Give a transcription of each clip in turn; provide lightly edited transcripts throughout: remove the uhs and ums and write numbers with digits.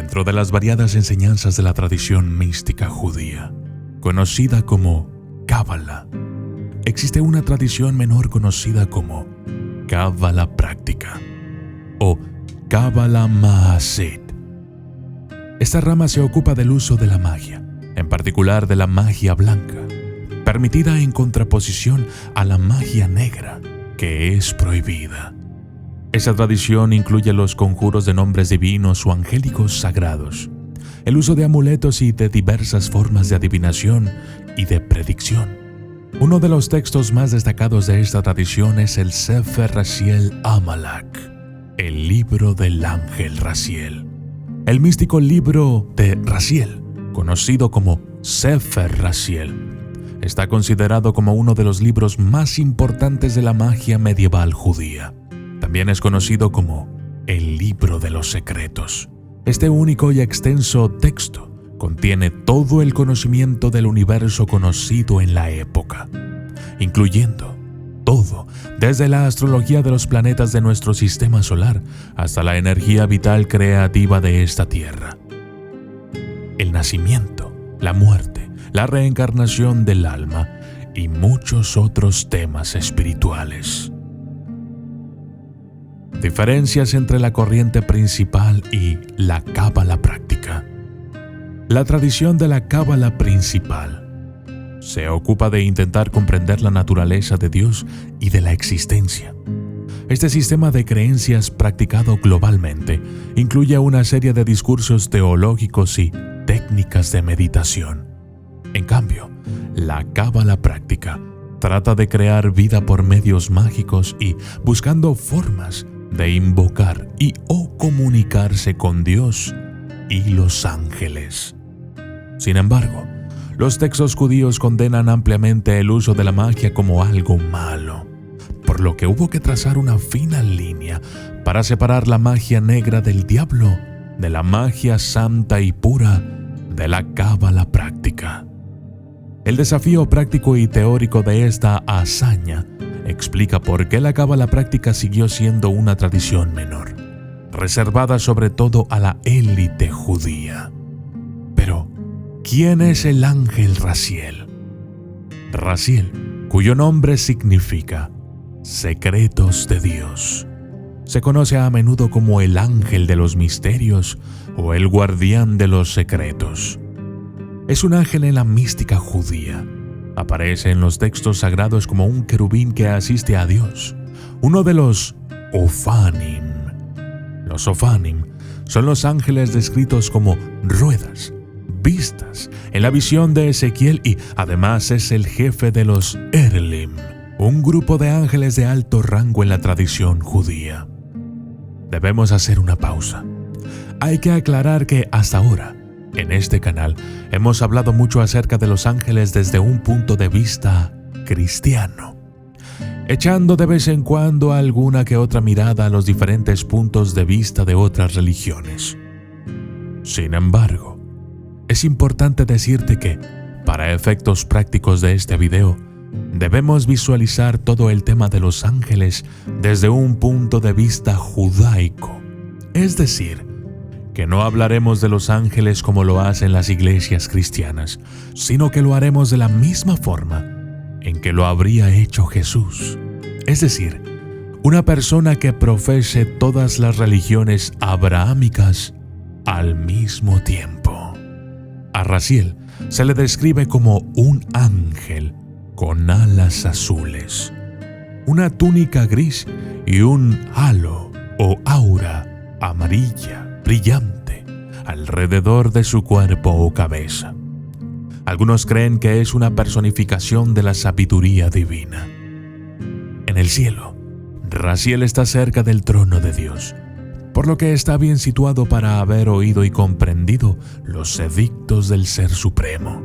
Dentro de las variadas enseñanzas de la tradición mística judía, conocida como Cábala, existe una tradición menor conocida como Cábala práctica o Cábala Maaset. Esta rama se ocupa del uso de la magia, en particular de la magia blanca, permitida en contraposición a la magia negra, que es prohibida. Esta tradición incluye los conjuros de nombres divinos o angélicos sagrados, el uso de amuletos y de diversas formas de adivinación y de predicción. Uno de los textos más destacados de esta tradición es el Sefer Raziel Amalak, el libro del ángel Raziel. El místico libro de Raziel, conocido como Sefer Raziel, está considerado como uno de los libros más importantes de la magia medieval judía. También es conocido como el libro de los secretos. Este único y extenso texto contiene todo el conocimiento del universo conocido en la época, incluyendo todo, desde la astrología de los planetas de nuestro sistema solar hasta la energía vital creativa de esta Tierra, el nacimiento, la muerte, la reencarnación del alma y muchos otros temas espirituales. Diferencias entre la corriente principal y la Cábala práctica. La tradición de la Cábala principal se ocupa de intentar comprender la naturaleza de Dios y de la existencia. Este sistema de creencias practicado globalmente incluye una serie de discursos teológicos y técnicas de meditación. En cambio, la Cábala práctica trata de crear vida por medios mágicos y buscando formas de invocar y o comunicarse con Dios y los ángeles. Sin embargo, los textos judíos condenan ampliamente el uso de la magia como algo malo, por lo que hubo que trazar una fina línea para separar la magia negra del diablo de la magia santa y pura de la Cábala práctica. El desafío práctico y teórico de esta hazaña explica por qué la Cábala práctica siguió siendo una tradición menor, reservada sobre todo a la élite judía. Pero, ¿quién es el ángel Raziel? Raziel, cuyo nombre significa secretos de Dios, se conoce a menudo como el ángel de los misterios o el guardián de los secretos. Es un ángel en la mística judía. Aparece en los textos sagrados como un querubín que asiste a Dios, uno de los Ofanim. Los Ofanim son los ángeles descritos como ruedas, vistas en la visión de Ezequiel y además es el jefe de los Erlim, un grupo de ángeles de alto rango en la tradición judía. Debemos hacer una pausa. Hay que aclarar que hasta ahora, en este canal, hemos hablado mucho acerca de los ángeles desde un punto de vista cristiano, echando de vez en cuando alguna que otra mirada a los diferentes puntos de vista de otras religiones. Sin embargo, es importante decirte que, para efectos prácticos de este video, debemos visualizar todo el tema de los ángeles desde un punto de vista judaico, es decir, que no hablaremos de los ángeles como lo hacen las iglesias cristianas, sino que lo haremos de la misma forma en que lo habría hecho Jesús, es decir, una persona que profese todas las religiones abrahámicas al mismo tiempo. A Raziel se le describe como un ángel con alas azules, una túnica gris y un halo o aura amarilla brillante alrededor de su cuerpo o cabeza. Algunos creen que es una personificación de la sabiduría divina. En el cielo, Raziel está cerca del trono de Dios, por lo que está bien situado para haber oído y comprendido los edictos del Ser Supremo.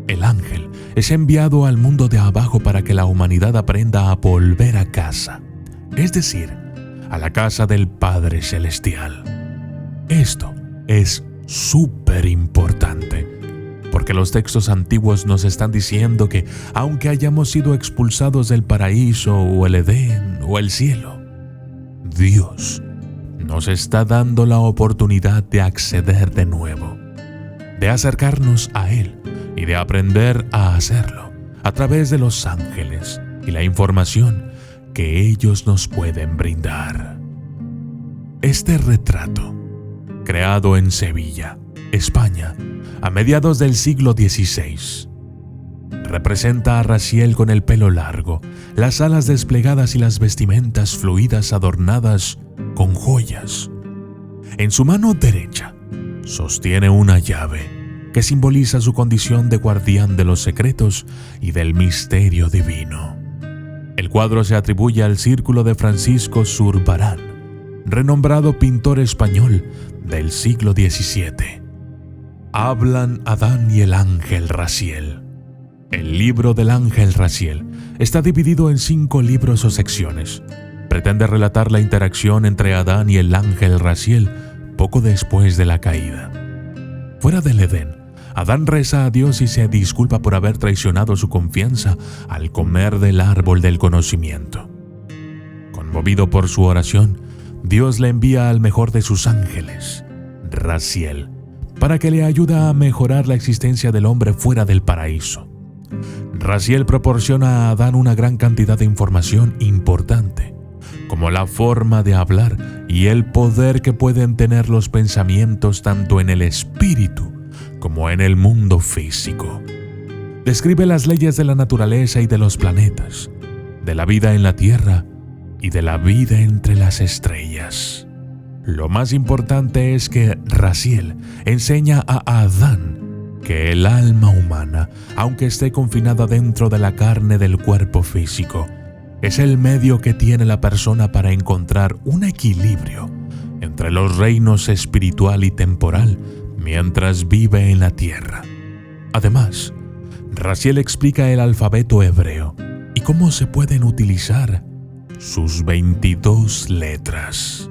El ángel es enviado al mundo de abajo para que la humanidad aprenda a volver a casa, es decir, a la casa del Padre Celestial. Esto es súper importante, porque los textos antiguos nos están diciendo que, aunque hayamos sido expulsados del paraíso o el Edén o el cielo, Dios nos está dando la oportunidad de acceder de nuevo, de acercarnos a Él y de aprender a hacerlo a través de los ángeles y la información que ellos nos pueden brindar. Este retrato, creado en Sevilla, España, a mediados del siglo XVI, representa a Raziel con el pelo largo, las alas desplegadas y las vestimentas fluidas adornadas con joyas. En su mano derecha sostiene una llave que simboliza su condición de guardián de los secretos y del misterio divino. El cuadro se atribuye al círculo de Francisco Zurbarán, renombrado pintor español del siglo XVII. Hablan Adán y el ángel Raziel. El libro del ángel Raziel está dividido en 5 libros o secciones. Pretende relatar la interacción entre Adán y el ángel Raziel poco después de la caída. Fuera del Edén, Adán reza a Dios y se disculpa por haber traicionado su confianza al comer del árbol del conocimiento. Conmovido por su oración, Dios le envía al mejor de sus ángeles, Raziel, para que le ayude a mejorar la existencia del hombre fuera del paraíso. Raziel proporciona a Adán una gran cantidad de información importante, como la forma de hablar y el poder que pueden tener los pensamientos tanto en el espíritu como en el mundo físico. Describe las leyes de la naturaleza y de los planetas, de la vida en la tierra y de la vida entre las estrellas. Lo más importante es que Raziel enseña a Adán que el alma humana, aunque esté confinada dentro de la carne del cuerpo físico, es el medio que tiene la persona para encontrar un equilibrio entre los reinos espiritual y temporal mientras vive en la tierra. Además, Raziel explica el alfabeto hebreo y cómo se pueden utilizar sus 22 letras.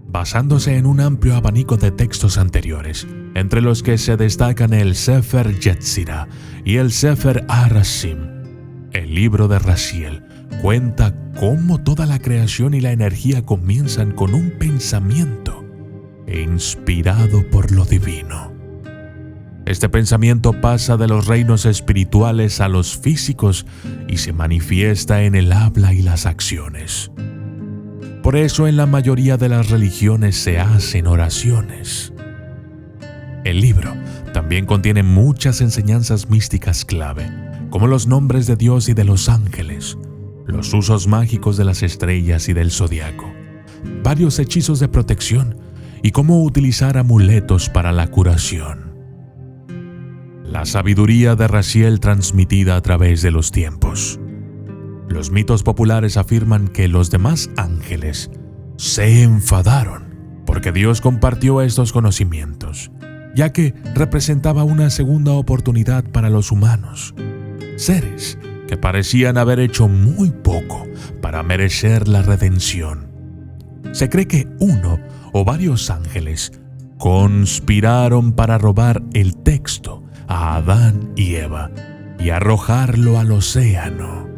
Basándose en un amplio abanico de textos anteriores, entre los que se destacan el Sefer Yetzirah y el Sefer Arashim, el libro de Raziel cuenta cómo toda la creación y la energía comienzan con un pensamiento inspirado por lo divino. Este pensamiento pasa de los reinos espirituales a los físicos y se manifiesta en el habla y las acciones. Por eso en la mayoría de las religiones se hacen oraciones. El libro también contiene muchas enseñanzas místicas clave, como los nombres de Dios y de los ángeles, los usos mágicos de las estrellas y del zodiaco, varios hechizos de protección y cómo utilizar amuletos para la curación. La sabiduría de Raziel transmitida a través de los tiempos. Los mitos populares afirman que los demás ángeles se enfadaron porque Dios compartió estos conocimientos, ya que representaba una segunda oportunidad para los humanos, seres que parecían haber hecho muy poco para merecer la redención. Se cree que uno o varios ángeles conspiraron para robar el texto a Adán y Eva y arrojarlo al océano.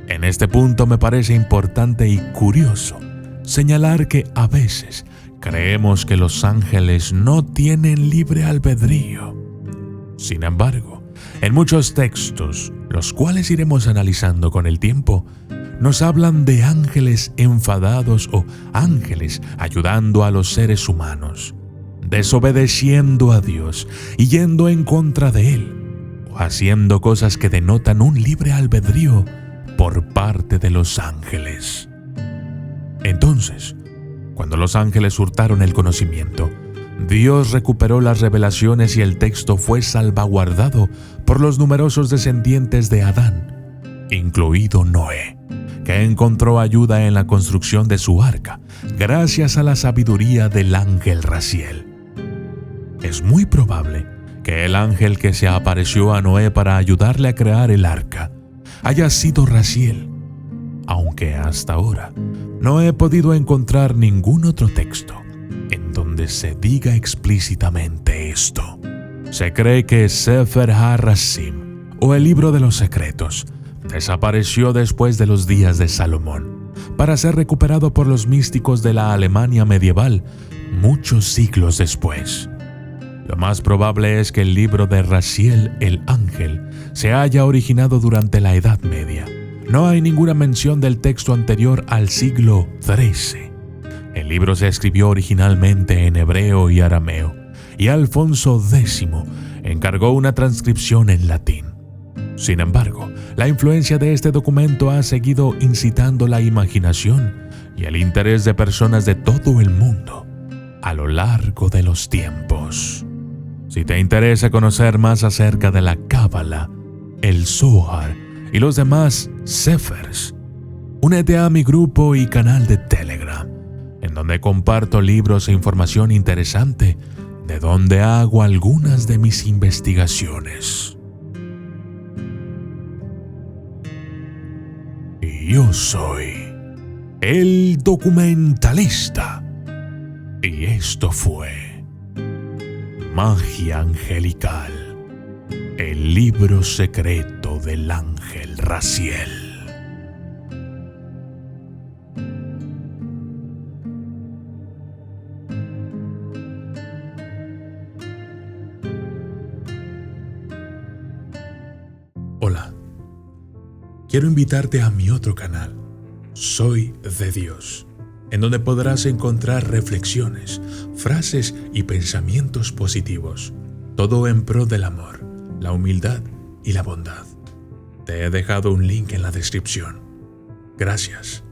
En este punto me parece importante y curioso señalar que a veces creemos que los ángeles no tienen libre albedrío. Sin embargo, en muchos textos, los cuales iremos analizando con el tiempo, nos hablan de ángeles enfadados o ángeles ayudando a los seres humanos, desobedeciendo a Dios y yendo en contra de Él, o haciendo cosas que denotan un libre albedrío por parte de los ángeles. Entonces, cuando los ángeles hurtaron el conocimiento, Dios recuperó las revelaciones y el texto fue salvaguardado por los numerosos descendientes de Adán, incluido Noé, que encontró ayuda en la construcción de su arca gracias a la sabiduría del ángel Raziel. Es muy probable que el ángel que se apareció a Noé para ayudarle a crear el arca haya sido Raziel, aunque hasta ahora no he podido encontrar ningún otro texto en donde se diga explícitamente esto. Se cree que Sefer HaRashim, o el libro de los secretos, desapareció después de los días de Salomón, para ser recuperado por los místicos de la Alemania medieval muchos siglos después. Lo más probable es que el libro de Raziel el Ángel se haya originado durante la Edad Media. No hay ninguna mención del texto anterior al siglo XIII. El libro se escribió originalmente en hebreo y arameo, y Alfonso X encargó una transcripción en latín. Sin embargo, la influencia de este documento ha seguido incitando la imaginación y el interés de personas de todo el mundo a lo largo de los tiempos. Si te interesa conocer más acerca de la Cábala, el Zohar y los demás Sefers, únete a mi grupo y canal de Telegram, en donde comparto libros e información interesante de donde hago algunas de mis investigaciones. Yo soy el documentalista y esto fue Magia Angelical, el libro secreto del ángel Raziel. Hola. Quiero invitarte a mi otro canal, Soy de Dios, en donde podrás encontrar reflexiones, frases y pensamientos positivos, todo en pro del amor, la humildad y la bondad. Te he dejado un link en la descripción. Gracias.